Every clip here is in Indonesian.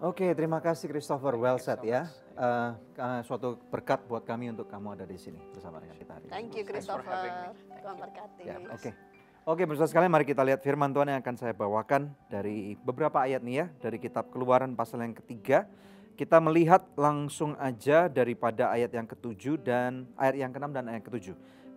Oke, terima kasih Christopher, well said ya. Suatu berkat buat kami untuk kamu ada di sini bersama dengan kita hari ini. Thank you Christopher. Tuhan berkati. Ya, Oke, bersama sekalian mari kita lihat firman Tuhan yang akan saya bawakan dari beberapa ayat nih ya. Dari kitab Keluaran pasal yang ketiga. Kita melihat langsung aja daripada ayat yang ke-7 dan ayat yang ke-6 dan ayat yang ke-7.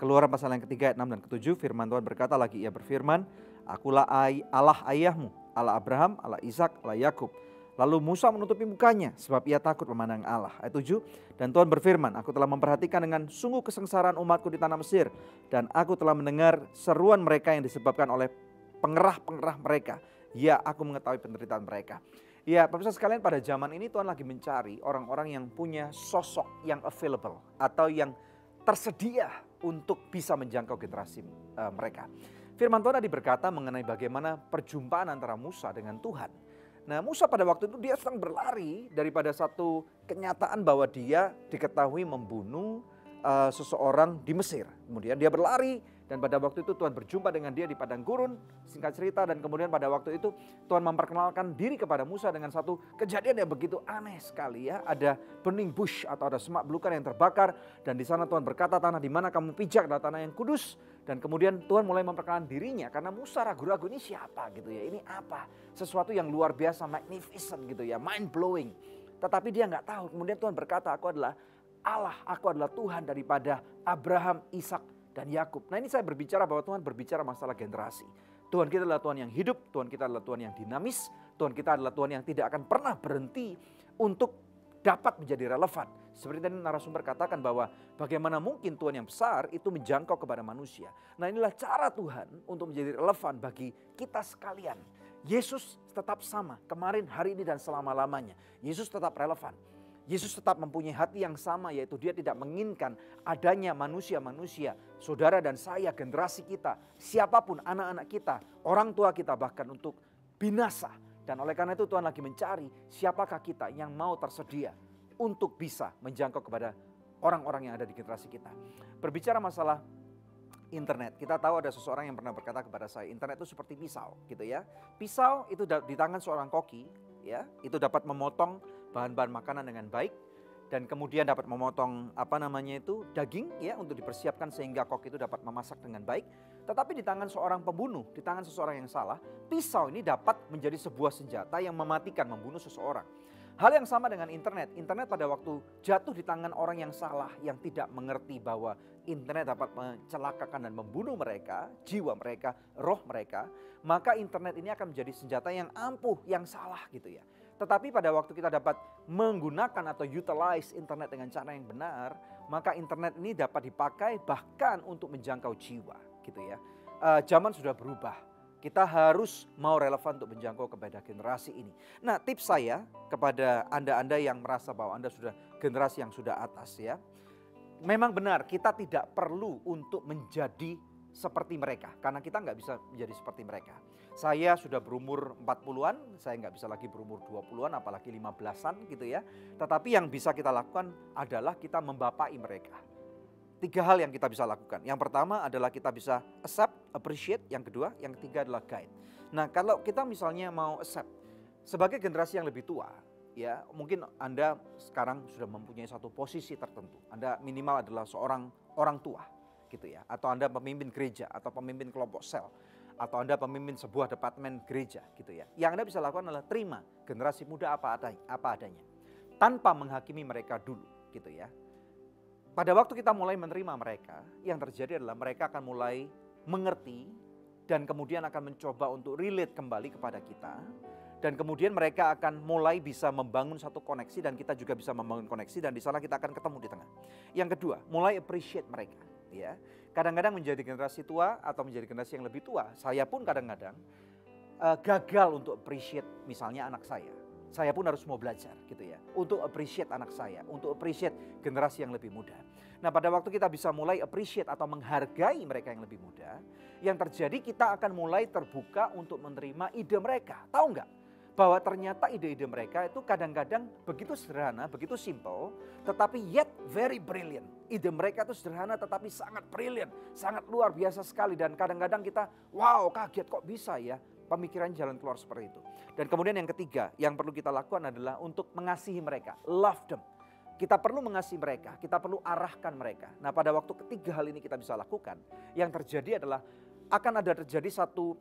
Keluaran pasal yang ketiga ayat 6 dan ke-7, firman Tuhan berkata lagi, ia berfirman, Akulah Allah ayahmu, Allah Abraham, Allah Ishak, Allah Yakub. Lalu Musa menutupi mukanya sebab ia takut memandang Allah. Ayat 7, dan Tuhan berfirman, aku telah memperhatikan dengan sungguh kesengsaraan umatku di tanah Mesir. Dan aku telah mendengar seruan mereka yang disebabkan oleh pengerah-pengerah mereka. Ya, aku mengetahui penderitaan mereka. Ya, pemirsa sekalian, pada zaman ini Tuhan lagi mencari orang-orang yang punya sosok yang available. Atau yang tersedia untuk bisa menjangkau generasi mereka. Firman Tuhan tadi berkata mengenai bagaimana perjumpaan antara Musa dengan Tuhan. Nah, Musa pada waktu itu dia sedang berlari daripada satu kenyataan bahwa dia diketahui membunuh seseorang di Mesir. Kemudian dia berlari dan pada waktu itu Tuhan berjumpa dengan dia di padang gurun, singkat cerita, dan kemudian pada waktu itu Tuhan memperkenalkan diri kepada Musa dengan satu kejadian yang begitu aneh sekali ya. Ada burning bush atau ada semak belukar yang terbakar dan di sana Tuhan berkata, tanah di mana kamu pijak adalah tanah yang kudus. Dan kemudian Tuhan mulai memperkenalkan dirinya karena Musa ragu-ragu, ini siapa gitu ya, ini apa, sesuatu yang luar biasa, magnificent gitu ya, mind blowing. Tetapi dia nggak tahu. Kemudian Tuhan berkata, aku adalah Allah, aku adalah Tuhan daripada Abraham, Ishak, dan Yakub. Nah, ini saya berbicara bahwa Tuhan berbicara masalah generasi. Tuhan kita adalah Tuhan yang hidup, Tuhan kita adalah Tuhan yang dinamis, Tuhan kita adalah Tuhan yang tidak akan pernah berhenti untuk dapat menjadi relevan. Seperti tadi narasumber katakan bahwa bagaimana mungkin Tuhan yang besar itu menjangkau kepada manusia. Nah, inilah cara Tuhan untuk menjadi relevan bagi kita sekalian. Yesus tetap sama kemarin, hari ini, dan selama-lamanya. Yesus tetap relevan. Yesus tetap mempunyai hati yang sama, yaitu dia tidak menginginkan adanya manusia-manusia, saudara dan saya, generasi kita, siapapun, anak-anak kita, orang tua kita bahkan untuk binasa. Dan oleh karena itu Tuhan lagi mencari siapakah kita yang mau tersedia untuk bisa menjangkau kepada orang-orang yang ada di generasi kita. Berbicara masalah internet, kita tahu ada seseorang yang pernah berkata kepada saya, internet itu seperti pisau gitu ya. Pisau itu di tangan seorang koki ya, itu dapat memotong bahan-bahan makanan dengan baik dan kemudian dapat memotong daging ya untuk dipersiapkan sehingga kok itu dapat memasak dengan baik. Tetapi di tangan seorang pembunuh, di tangan seseorang yang salah, pisau ini dapat menjadi sebuah senjata yang mematikan, membunuh seseorang. Hal yang sama dengan internet. Internet pada waktu jatuh di tangan orang yang salah, yang tidak mengerti bahwa internet dapat mencelakakan dan membunuh mereka, jiwa mereka, roh mereka, maka internet ini akan menjadi senjata yang ampuh, yang salah gitu ya. Tetapi pada waktu kita dapat menggunakan atau utilize internet dengan cara yang benar, maka internet ini dapat dipakai bahkan untuk menjangkau jiwa gitu ya. Zaman sudah berubah. Kita harus mau relevan untuk menjangkau kepada generasi ini. Nah, tips saya kepada Anda-Anda yang merasa bahwa Anda sudah generasi yang sudah atas ya. Memang benar kita tidak perlu untuk menjadi seperti mereka. Karena kita nggak bisa menjadi seperti mereka. Saya sudah berumur 40-an, saya nggak bisa lagi berumur 20-an apalagi 15-an gitu ya. Tetapi yang bisa kita lakukan adalah kita membapai mereka. 3 hal yang kita bisa lakukan. Yang pertama adalah kita bisa accept, appreciate. Yang kedua, yang ketiga adalah guide. Nah, kalau kita misalnya mau accept sebagai generasi yang lebih tua, ya mungkin Anda sekarang sudah mempunyai satu posisi tertentu. Anda minimal adalah seorang orang tua, gitu ya. Atau Anda pemimpin gereja, atau pemimpin kelompok sel, atau Anda pemimpin sebuah departemen gereja, gitu ya. Yang Anda bisa lakukan adalah terima generasi muda apa adanya, tanpa menghakimi mereka dulu, gitu ya. Pada waktu kita mulai menerima mereka, yang terjadi adalah mereka akan mulai mengerti dan kemudian akan mencoba untuk relate kembali kepada kita. Dan kemudian mereka akan mulai bisa membangun satu koneksi dan kita juga bisa membangun koneksi dan di sana kita akan ketemu di tengah. Yang kedua, mulai appreciate mereka. Ya, kadang-kadang menjadi generasi tua atau menjadi generasi yang lebih tua, saya pun kadang-kadang gagal untuk appreciate misalnya anak saya. Saya pun harus mau belajar gitu ya. Untuk appreciate anak saya. Untuk appreciate generasi yang lebih muda. Nah, pada waktu kita bisa mulai appreciate atau menghargai mereka yang lebih muda. Yang terjadi kita akan mulai terbuka untuk menerima ide mereka. Tahu nggak? Bahwa ternyata ide-ide mereka itu kadang-kadang begitu sederhana, begitu simple. Tetapi yet very brilliant. Ide mereka itu sederhana tetapi sangat brilliant. Sangat luar biasa sekali. Dan kadang-kadang kita wow kaget kok bisa ya. pemikiran jalan keluar seperti itu. Dan kemudian yang ketiga, yang perlu kita lakukan adalah untuk mengasihi mereka, love them. Kita perlu mengasihi mereka, kita perlu arahkan mereka. Nah, pada waktu ketiga hal ini kita bisa lakukan, yang terjadi adalah akan ada terjadi satu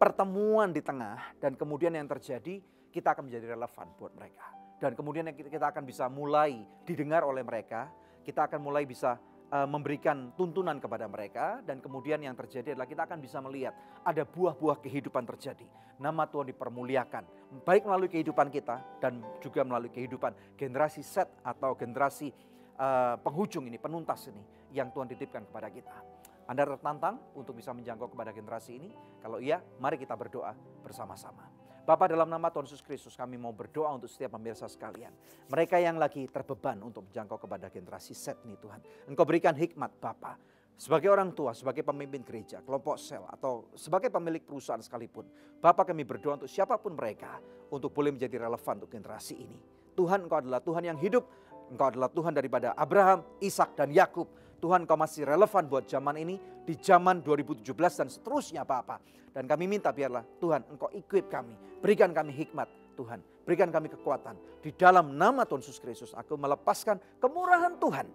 pertemuan di tengah, dan kemudian yang terjadi kita akan menjadi relevan buat mereka. Dan kemudian kita akan bisa mulai didengar oleh mereka, kita akan mulai bisa memberikan tuntunan kepada mereka, dan kemudian yang terjadi adalah kita akan bisa melihat ada buah-buah kehidupan terjadi. Nama Tuhan dipermuliakan, baik melalui kehidupan kita dan juga melalui kehidupan generasi set atau generasi penghujung ini, penuntas ini yang Tuhan titipkan kepada kita. Anda tertantang untuk bisa menjangkau kepada generasi ini? Kalau iya, mari kita berdoa bersama-sama. Bapa, dalam nama Tuhan Yesus Kristus, kami mau berdoa untuk setiap pemirsa sekalian. Mereka yang lagi terbeban untuk menjangkau kepada generasi set ini Tuhan. Engkau berikan hikmat Bapa. Sebagai orang tua, sebagai pemimpin gereja, kelompok sel, atau sebagai pemilik perusahaan sekalipun. Bapa, kami berdoa untuk siapapun mereka, untuk boleh menjadi relevan untuk generasi ini. Tuhan, Engkau adalah Tuhan yang hidup. Engkau adalah Tuhan daripada Abraham, Ishak, dan Yakub. Tuhan, Engkau masih relevan buat zaman ini, di zaman 2017 dan seterusnya Bapa. Dan kami minta biarlah Tuhan Engkau equip kami, berikan kami hikmat Tuhan, berikan kami kekuatan. Di dalam nama Tuhan Yesus Kristus aku melepaskan kemurahan Tuhan,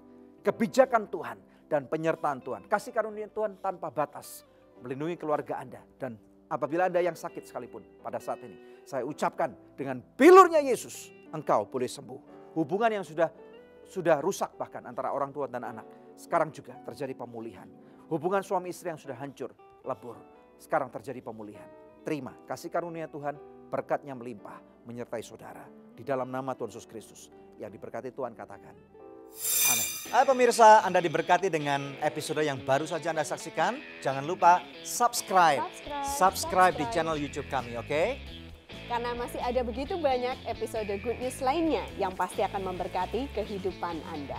kebijakan Tuhan, dan penyertaan Tuhan. Kasih karunia Tuhan tanpa batas, melindungi keluarga Anda. Dan apabila Anda yang sakit sekalipun pada saat ini, saya ucapkan dengan bilurnya Yesus, Engkau boleh sembuh. Hubungan yang sudah rusak bahkan antara orang tua dan anak, sekarang juga terjadi pemulihan. Hubungan suami istri yang sudah hancur, lebur, sekarang terjadi pemulihan. Terima kasih karunia Tuhan, berkatnya melimpah menyertai saudara. Di dalam nama Tuhan Yesus Kristus, yang diberkati Tuhan katakan, amin. Hai pemirsa, Anda diberkati dengan episode yang baru saja Anda saksikan. Jangan lupa subscribe di channel YouTube kami, oke? Karena masih ada begitu banyak episode Good News lainnya yang pasti akan memberkati kehidupan Anda.